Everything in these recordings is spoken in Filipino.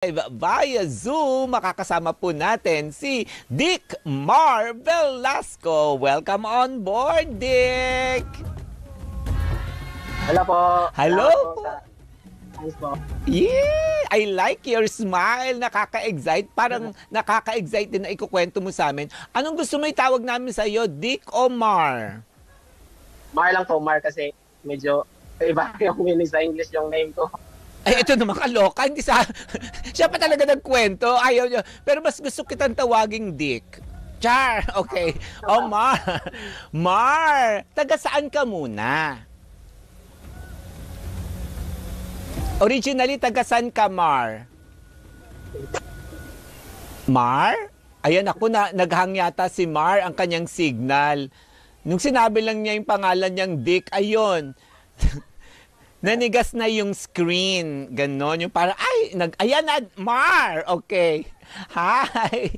Via Zoom, makakasama po natin si Dick Mar Velasco. Welcome on board, Dick! Hello po. Hello po. Thanks po. Yeah! I like your smile. Nakaka-excite. Parang nakaka-excite din na ikukwento mo sa amin. Anong gusto mo itawag namin sa iyo, Dick o Mar? Mar lang po, Mar, kasi medyo iba yung meaning sa English yung name ko. Ay, ito naman kaloka. Hindi sa... Siya pa talaga nagkwento. Ayaw niya. Pero mas gusto kitang tawaging Dick. Char! Okay. Oh, Mar. Mar, taga saan ka muna? Originally, taga saan ka, Mar? Mar? Ayan ako na, naghang yata si Mar ang kanyang signal. Nung sinabi lang niya yung pangalan niyang Dick, ayun. Nanigas na yung screen. Ganon. Yung parang, ayan na, Mar! Okay. Hi!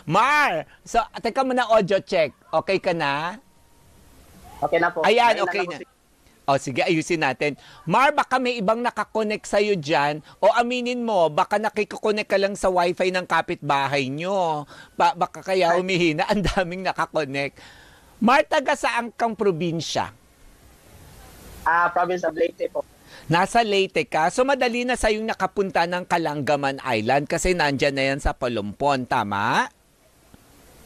Mar! So, teka muna audio check. Okay ka na? Okay na po. Ayan, Ngayon okay lang na. O, sige, ayusin natin. Mar, baka may ibang nakakonect sa'yo dyan. O aminin mo, baka nakikokonect ka lang sa wifi ng kapitbahay nyo. Baka kaya humihina, ang daming nakakonect. Mar, taga saan kang probinsya? Province of Leyte po. Nasa Leyte ka, so madali na sa'yong nakapunta ng Kalangaman Island kasi nandyan na yan sa Palumpon, tama?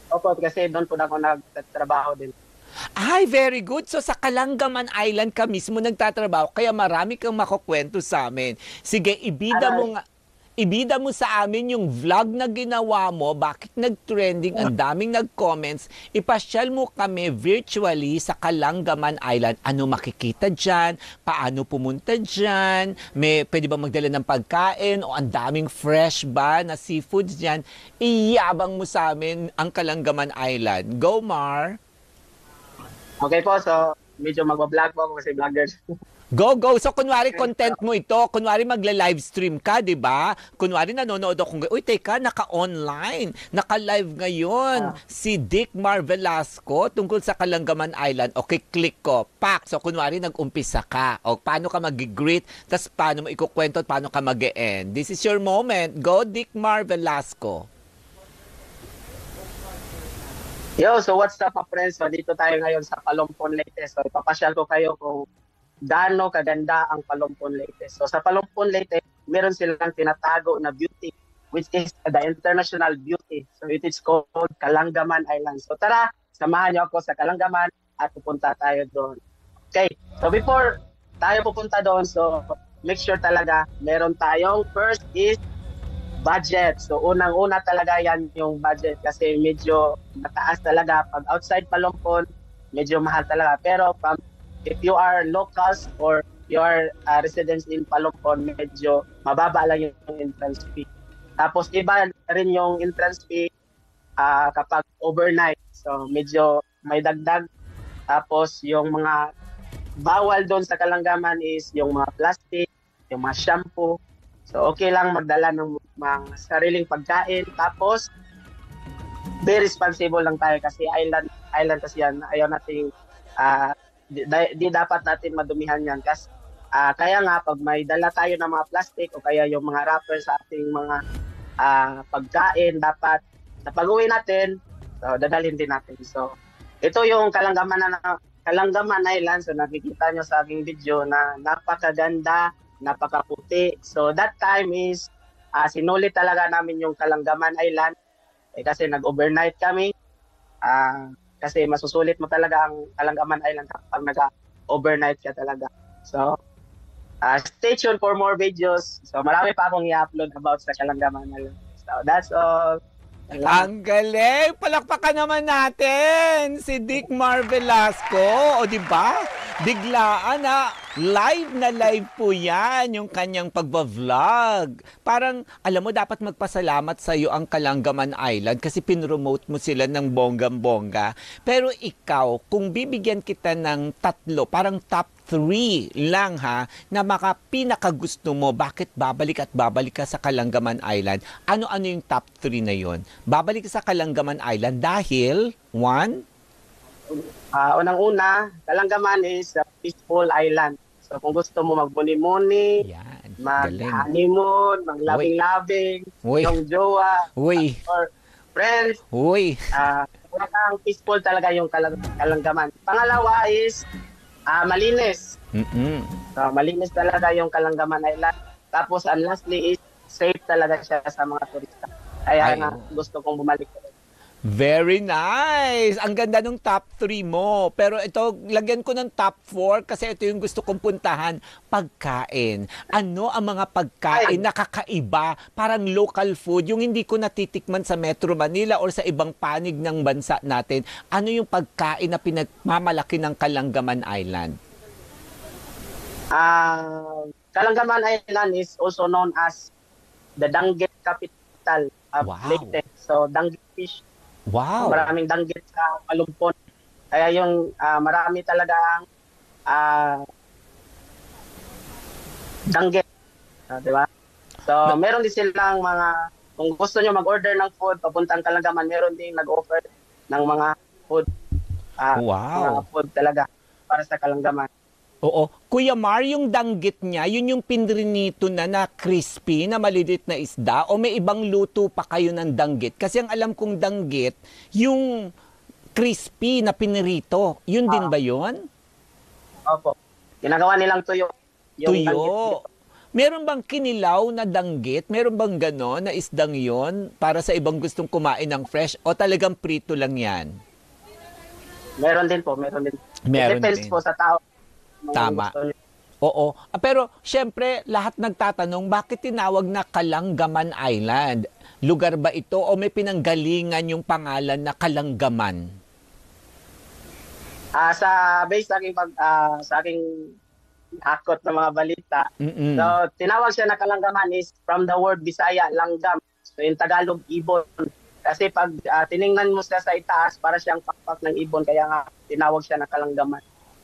Opo, kasi doon po na ako nagtatrabaho din. Ay, very good. So sa Kalangaman Island ka mismo nagtatrabaho, kaya marami kang makukwento sa amin. Sige, ibida mo sa amin yung vlog na ginawa mo, bakit nag-trending, ang daming nag-comments. Ipasyal mo kami virtually sa Kalangaman Island. Ano makikita dyan? Paano pumunta dyan? Pwede ba magdala ng pagkain? O ang daming fresh ba na seafoods dyan? Iyabang mo sa amin ang Kalangaman Island. Go, Mar! Okay po, so medyo magbablog po ako kasi vlogger. Go, go. So, kunwari, content mo ito. Kunwari, magla-livestream ka, di ba? Kunwari, nanonood ako. Uy, teka, naka-online. Naka-live ngayon. Si Dick Mar Velasco tungkol sa Kalangaman Island. Okay, click ko. Pak. So, kunwari, nag-umpisa ka. O, paano ka mag-greet? Tapos, paano mo ikukwento at paano ka mag-e-end? This is your moment. Go, Dick Mar Velasco. Yo, so what's up, friends? So, dito tayo ngayon sa Palumpon, Leyte. So, ipapasyal ko kayo kung gaano kaganda ang Palumpon, Leyte. So sa Palumpon, Leyte, meron silang tinatago na beauty, which is the international beauty. So it is called Kalangaman Island. So tara, samahan niyo ako sa Kalangaman at pupunta tayo doon. Okay, so before tayo pupunta doon, so make sure talaga meron tayong first is budget. So unang-una talaga yan yung budget kasi medyo mataas talaga. Pag outside Palumpon, medyo mahal talaga. Pero if you are locals or you are residents in Palumpon, medyo mababa lang yung entrance fee. Tapos iba rin yung entrance fee kapag overnight. So medyo may dagdag. Tapos yung mga bawal doon sa Kalangaman is yung mga plastic, yung mga shampoo. So okay lang magdala ng mga sariling pagkain. Tapos be responsible lang tayo kasi island kasi yan. Ayaw nating di dapat natin madumihan yan kasi kaya nga pag may dala tayo ng mga plastic o kaya yung mga wrapper sa ating mga pagkain, dapat sa pag-uwi natin, so dadalhin din natin. So ito yung Kalangaman Island. So nakikita nyo sa aking video na napakaganda, napakaputi. So that time is sinulit talaga namin yung Kalangaman Island kasi nag-overnight kami. Kasi masusulit mo talaga ang Kalangaman Island kapag nag-overnight ka talaga. So, stay tuned for more videos. So, marami pa akong i-upload about sa Kalangaman Island. So, that's all. Ang galing! Palakpakan naman natin si Dick Mar Velasco. O, di ba? Biglaan na live po yan yung kanyang pagba-vlog. Parang, alam mo, dapat magpasalamat sa iyo ang Kalangaman Island kasi pinromote mo sila ng bonggam-bongga. Pero ikaw, kung bibigyan kita ng tatlo, parang top 3 lang ha, na pinakagusto mo, bakit babalik at babalik ka sa Kalangaman Island? Ano-ano yung top 3 na yon? Babalik ka sa Kalangaman Island dahil, 1, unang-una, Kalangaman is a peaceful island. So kung gusto mo magmuni-muni, yan. Galing. mag-honeymoon, mag-labing-labing, Uy. yung jowa, Uy. or friends. Uy. Talagang peaceful talaga yung Kalanggaman. Pangalawa is malinis. Mm-mm. So, malinis talaga yung Kalanggaman Island. Tapos, and lastly is safe talaga siya sa mga turista. Kaya Ay, nga, gusto kong bumalik. Very nice! Ang ganda ng top 3 mo. Pero ito, lagyan ko ng top 4 kasi ito yung gusto kong puntahan. Pagkain. Ano ang mga pagkain na kakaiba? Parang local food. Yung hindi ko natitikman sa Metro Manila or sa ibang panig ng bansa natin. Ano yung pagkain na pinagmamalaki ng Kalanggaman Island? Kalanggaman Island is also known as the danggit capital of Wow. Leyte. So, danggit fish. Wow! Maraming danggit sa Kalumpon. Kaya yung marami talagang danggit. Di ba? So, meron din silang mga, kung gusto nyo mag-order ng food, papuntang Kalanggaman, meron din nag-offer ng mga food. Wow! Mga food talaga para sa Kalanggaman. Oo. Kuya Mar, yung danggit niya, yun yung pinrinito na crispy, na malilit na isda, o may ibang luto pa kayo ng danggit? Kasi ang alam kong danggit, yung crispy na pinirito, yun din ba yun? Opo. Ginagawa nilang tuyo. Yung danggit Tuyo. dito. Meron bang kinilaw na danggit? Meron bang gano'n na isdang yon para sa ibang gustong kumain ng fresh? O talagang prito lang yan? Meron din po, meron din. Meron Depends din. po sa tao. Tama. Oo. Pero, syempre, lahat nagtatanong, bakit tinawag na Kalanggaman Island? Lugar ba ito o may pinanggalingan yung pangalan na Kalanggaman? Based sa aking akot ng mga balita, Mm-mm. so tinawag siya na Kalanggaman is from the word Bisaya, langgam. So in Tagalog, ibon. Kasi pag tiningnan mo siya sa itaas, para siyang pakpak ng ibon, kaya nga tinawag siya na Kalanggaman.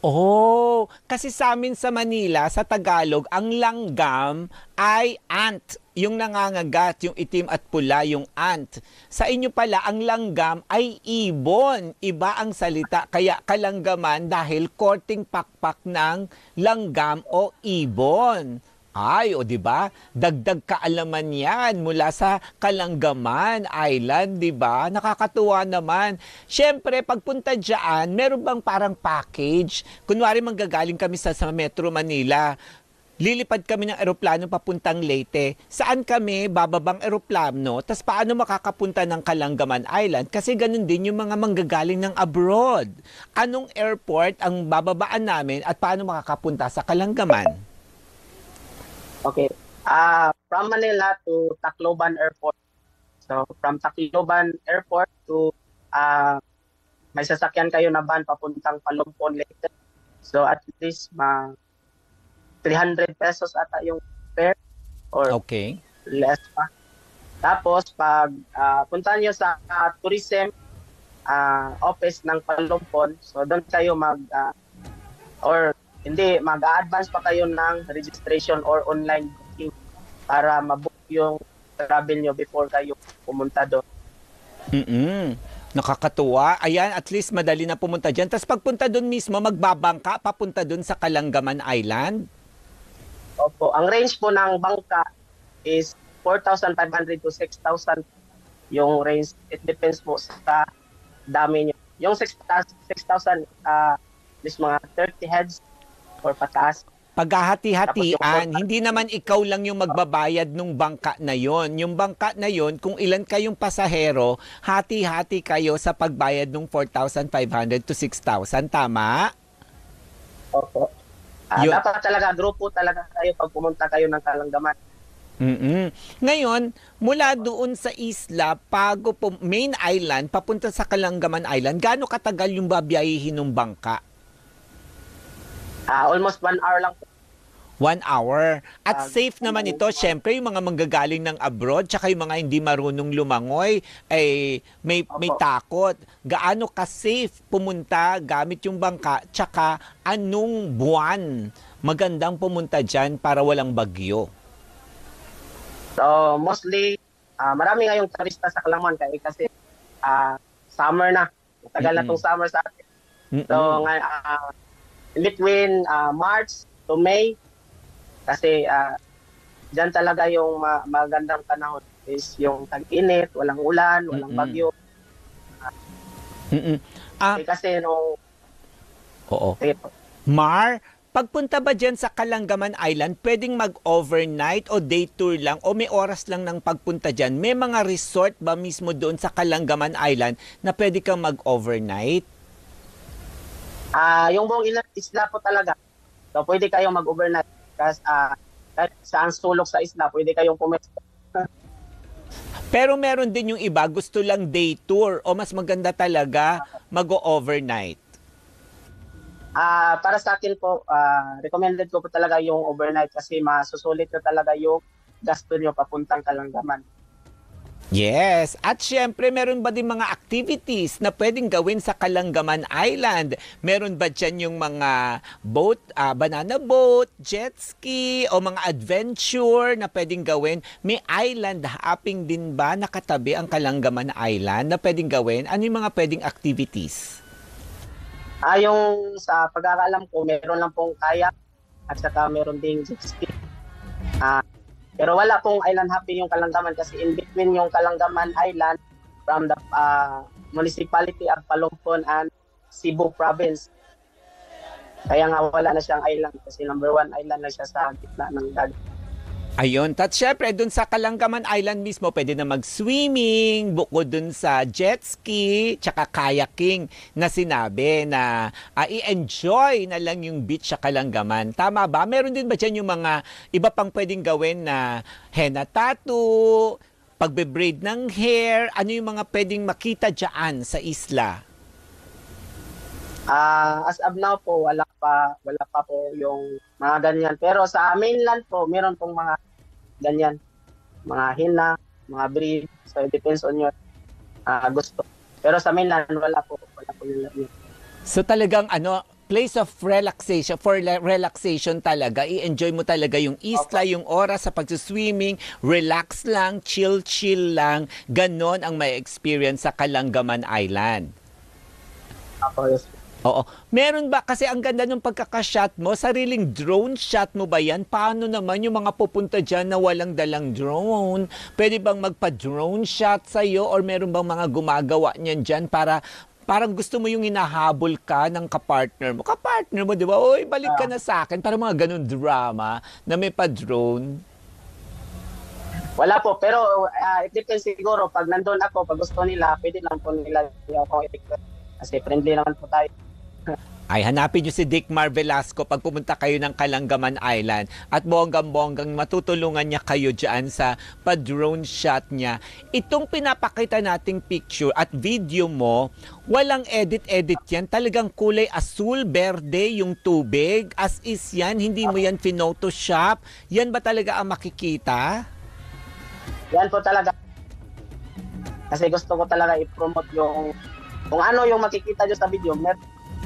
Oh, kasi sa amin sa Manila, sa Tagalog, ang langgam ay ant. Yung nangangagat, yung itim at pula, yung ant. Sa inyo pala, ang langgam ay ibon. Iba ang salita. Kaya Kalanggaman dahil korting pakpak ng langgam o ibon. Ay, o di ba? Dagdag kaalaman 'yan mula sa Kalanggaman Island, di ba? Nakakatuwa naman. Siyempre, pagpunta diyan, meron bang parang package? Kunwari manggagaling kami sa Metro Manila. Lilipad kami ng eroplano papuntang Leyte. Saan kami bababang eroplano? Tas paano makakapunta ng Kalanggaman Island? Kasi ganun din yung mga manggagaling ng abroad. Anong airport ang bababaan namin at paano makakapunta sa Kalanggaman? Okay. From Manila to Tacloban Airport. So from Tacloban Airport to may sasakyan kayo na van papuntang Palumpon Leyte. So at least 300 pesos ata yung fare or Okay. less pa. Tapos pag punta nyo sa tourism office ng Palumpon, so doon kayo mag-advance pa kayo ng registration or online booking para mabook yung travel nyo before kayo pumunta doon. Nakakatuwa. Ayan, at least madali na pumunta dyan. Tapos pagpunta doon mismo, magbabangka papunta doon sa Kalanggaman Island? Opo. Ang range po ng bangka is 4,500 to 6,000 yung range. It depends po sa dami nyo. Yung 6,000 is mga 30 heads or pataas. Paghahati-hatian, hindi naman ikaw lang yung magbabayad nung bangka na yon. Yung bangka na yon, kung ilan kayong pasahero, hati-hati kayo sa pagbayad ng 4,500 to 6,000. Tama? Opo. Dapat talaga, grupo talaga kayo pag pumunta kayo ng Kalanggaman. Ngayon, mula doon sa isla, main island, papunta sa Kalanggaman Island, gaano katagal yung babiyahihin ng bangka? Almost 1 hour lang po. 1 hour. At safe naman ito, syempre, yung mga manggagaling ng abroad, tsaka yung mga hindi marunong lumangoy, ay may takot. Gaano ka-safe pumunta gamit yung bangka, tsaka anong buwan magandang pumunta dyan para walang bagyo? So, mostly, marami ngayong turista sa Kalangman kasi summer na. Tagal na itong summer sa atin. So, in between March to May, kasi Diyan talaga yung magandang panahon is yung tag-init, walang ulan, walang Mm-mm. bagyo. Mm-mm. Ah, Kasi nung oo. ito, Mar, pagpunta ba dyan sa Kalangaman Island, pwedeng mag-overnight o day tour lang o may oras lang ng pagpunta dyan? May mga resort ba mismo doon sa Kalangaman Island na pwede kang mag-overnight? yung buong isla po talaga. So pwede kayong mag-overnight kasi kahit saan sulok sa isla, pwede kayong pumesto. Pero meron din yung iba, gusto lang day tour o mas maganda talaga mag-overnight. Para sa akin po, recommended ko po talaga yung overnight kasi masusulit ko talaga yung gasto nyo papuntang Kalangaman. Yes, at syempre meron ba din mga activities na pwedeng gawin sa Kalangaman Island? Meron ba dyan yung mga boat, banana boat, jet ski o mga adventure na pwedeng gawin? May island hopping din ba nakatabi ang Kalangaman Island na pwedeng gawin? Ano yung mga pwedeng activities? Yung sa pagkakaalam ko, meron lang pong kayak at saka meron ding jet ski. Pero wala pong island hopping yung Kalangaman kasi in between yung Kalangaman Island from the municipality of Palompon and Cebu province. Kaya nga wala na siyang island kasi number 1 island na siya sa gitna ng dagat. Ayun, at syempre dun sa Kalangaman Island mismo pwede na mag-swimming, bukod dun sa jet ski, tsaka kayaking na sinabi na i-enjoy na lang yung beach sa Kalangaman. Tama ba? Meron din ba dyan yung mga iba pang pwedeng gawin na henna tattoo, pagbe-braid ng hair, ano yung mga pwedeng makita dyan sa isla? As of now po, wala pa po yung mga ganyan. Pero sa mainland po, meron pong mga ganyan. Mga hina, mga breed. So it depends on your gusto. Pero sa mainland, wala po yung ganyan. So talagang place of relaxation, for relaxation talaga, i-enjoy mo talaga yung isla, yung oras sa pag-swimming, relax lang, chill lang, ganon ang may experience sa Kalangaman Island. Yes. Oo. Meron ba, kasi ang ganda ng pagkakashot mo, sariling drone shot mo ba yan? Paano naman yung mga pupunta dyan na walang dalang drone? Pwede bang magpa-drone shot sa'yo or meron bang mga gumagawa niyan dyan para parang gusto mo yung hinahabol ka ng kapartner mo? Kapartner mo, di ba? Oy, balik ka na sa akin. Parang mga ganun drama na may pa-drone. Wala po, pero it depends siguro. Pag nandun ako, pag gusto nila, pwede lang po nila yung akong i-request. Kasi friendly naman po tayo. Ay, hanapin nyo si Dick Mar Velasco pag pumunta kayo ng Kalangaman Island at bonggang-bonggang matutulungan niya kayo dyan sa pa-drone shot niya. Itong pinapakita nating picture at video mo, walang edit-edit yan. Talagang kulay asul, berde yung tubig. As is yan, hindi mo yan photoshop. Yan ba talaga ang makikita? Yan po talaga. Kasi gusto ko talaga i-promote yung kung ano yung makikita nyo sa video.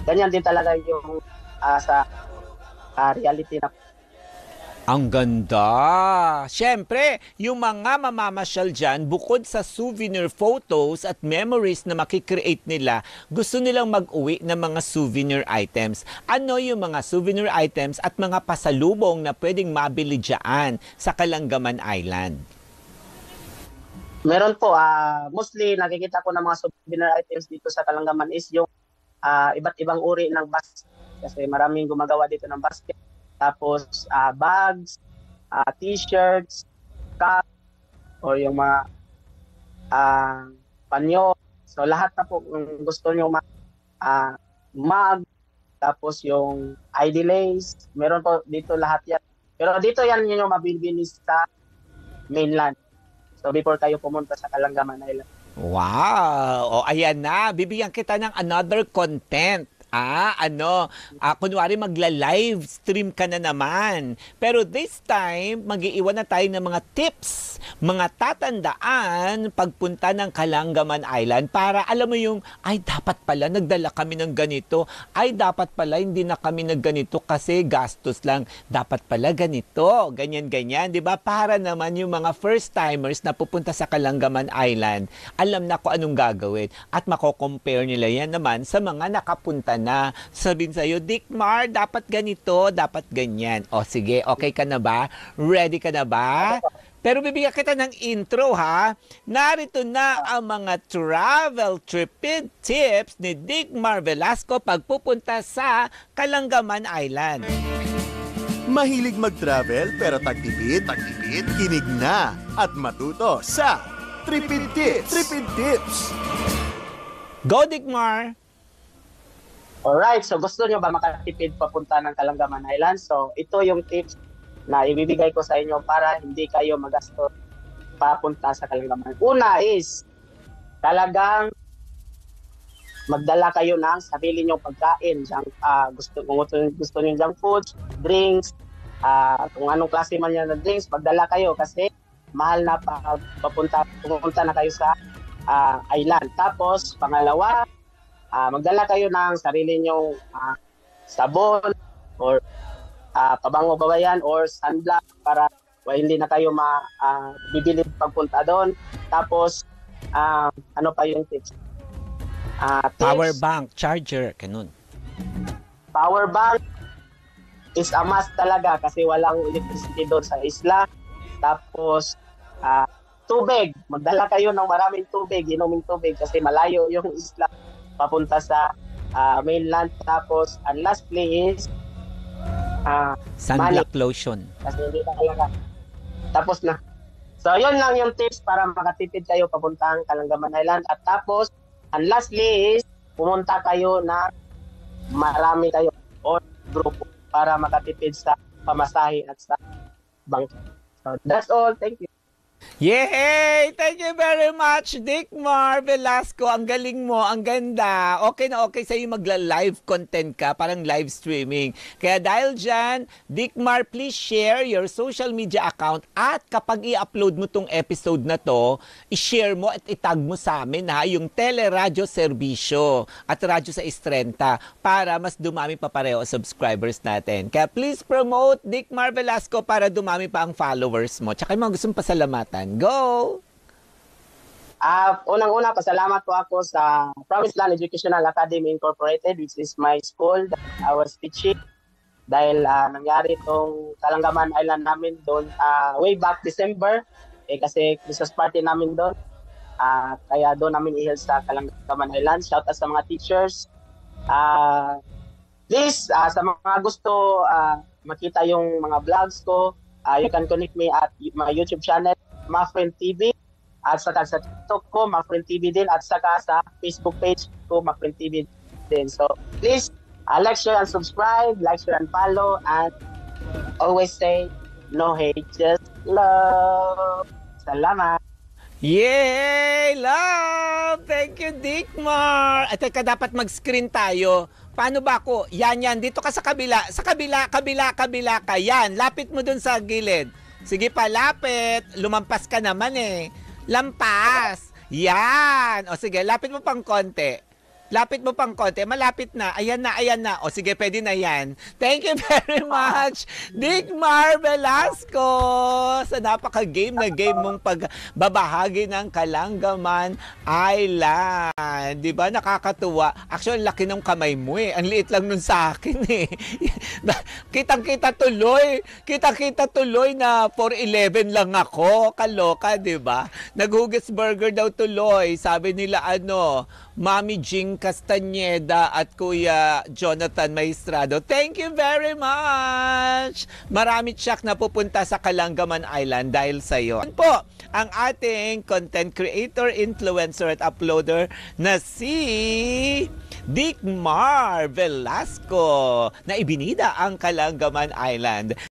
Ganyan din talaga yung sa reality na. Ang ganda! Siyempre, yung mga mamamasyal dyan, bukod sa souvenir photos at memories na makikreate nila, gusto nilang mag-uwi ng mga souvenir items. Ano yung mga souvenir items at mga pasalubong na pwedeng mabili dyan sa Kalangaman Island? Meron po, mostly nakikita ko ng mga souvenir items dito sa Kalangaman is yung iba't ibang uri ng basket. Kasi maraming gumagawa dito ng basket. Tapos bags, t-shirts, cap, or yung mga panyo. So lahat na po kung gusto nyo mug, tapos yung ID lace, meron po dito lahat yan. Pero dito yan yung mabibili sa mainland. So before kayo pumunta sa Kalangaman Island. Wow! O ayan na, bibigyan kita ng another content. Kunwari magla-live stream ka na naman. Pero this time, mag-iiwan na tayo ng mga tips, mga tatandaan pagpunta ng Kalangaman Island para alam mo yung, ay dapat pala nagdala kami ng ganito, ay dapat pala hindi na kami nagganito kasi gastos lang, dapat pala ganito, ganyan-ganyan, di ba? Para naman yung mga first-timers na pupunta sa Kalangaman Island, alam na kung anong gagawin at mako-compare nila yan naman sa mga nakapunta na. Sabihin sa'yo, Dickmar, dapat ganito, dapat ganyan. O sige, okay ka na ba? Ready ka na ba? Pero bibigyan kita ng intro ha. Narito na ang mga travel tripid tips ni Dickmar Velasco pagpupunta sa Kalangaman Island. Mahilig mag-travel pero tagtipid, kinig na at matuto sa Tripid Tips. Tripid Tips. Go, Dickmar! Alright, so gusto nyo ba makatipid papunta ng Kalangaman Island? So ito yung tips na ibibigay ko sa inyo para hindi kayo magasto papunta sa Kalangaman. Una is, talagang magdala kayo ng sarili nyong pagkain. Kung gusto nyo junk food, drinks, kung anong klase man yan na drinks, magdala kayo kasi mahal na pumunta na kayo sa island. Tapos, pangalawa, magdala kayo ng sarili nyong sabon or pabango ba yan or sunblock para hindi na kayo bibili pagpunta doon. Tapos, ano pa yung tips? Power bank, charger, ganun. Power bank is a must talaga kasi walang electricity doon sa isla. Tapos, tubig. Magdala kayo ng maraming tubig, inuming tubig kasi malayo yung isla papunta sa mainland. Tapos, and lastly is sunblock money. Lotion. Kasi hindi na talaga. Tapos na. So, yun lang yung tips para makatipid kayo papuntang Kalangaman Island. At tapos, and lastly is, pumunta kayo na marami kayo o grupo para makatipid sa pamasahe at sa bangka. So, that's all. Thank you. Yay! Thank you very much, Dickmar Velasco. Ang galing mo, ang ganda. Okay na okay sa'yo magla-live content ka, parang live streaming. Kaya dahil dyan, Dickmar, please share your social media account at kapag i-upload mo tong episode na to, i-share mo at itag mo sa amin ha, yung Teleradyo Serbisyo at Radyo sa Istrenta para mas dumami pa pareho subscribers natin. Kaya please promote Dickmar Velasco para dumami pa ang followers mo. Tsaka yung mga gustong pasalamatan. Go! Unang-una, pasalamat po ako sa Promised Land Educational Academy Incorporated, which is my school that I was teaching. Dahil nangyari itong Kalangaman Island namin doon way back December, kasi Christmas party namin doon. Kaya doon namin i-hail sa Kalangaman Island. Shout out sa mga teachers. Please, sa mga gusto makita yung mga vlogs ko, you can connect me at my YouTube channel, Mafriend TV, at saka sa TikTok ko, Mafriend TV din, at saka sa Facebook page ko, Mafriend TV din. So, please, like, share, and subscribe, like, share, and follow, and always say, no hate, just love. Salamat. Yay! Love! Thank you, Dickmar! At teka, dapat mag-screen tayo. Paano ba ako? Yan. Dito ka sa kabila. Sa kabila ka. Yan. Lapit mo dun sa gilid. Sige pa, lapit. Lumampas ka naman eh. Lampas. Yan. O sige, lapit mo pang konti. Malapit na. Ayan na. O sige, pwede na yan. Thank you very much, Dickmar Velasco, sa napaka-game na game mong pagbabahagi ng Kalangaman Island. Diba? Nakakatuwa. Actually, laki ng kamay mo eh. Ang liit lang nun sa akin eh. Kitang-kita tuloy na 4'11 lang ako. Kaloka, diba? Naghugas burger daw tuloy. Sabi nila Mami Jing Castañeda at Kuya Jonathan Maestrado. Thank you very much! Marami tsak na pupunta sa Kalangaman Island dahil sa'yo. Yan po ang ating content creator, influencer at uploader na si Dickmar Velasco na ibinida ang Kalangaman Island.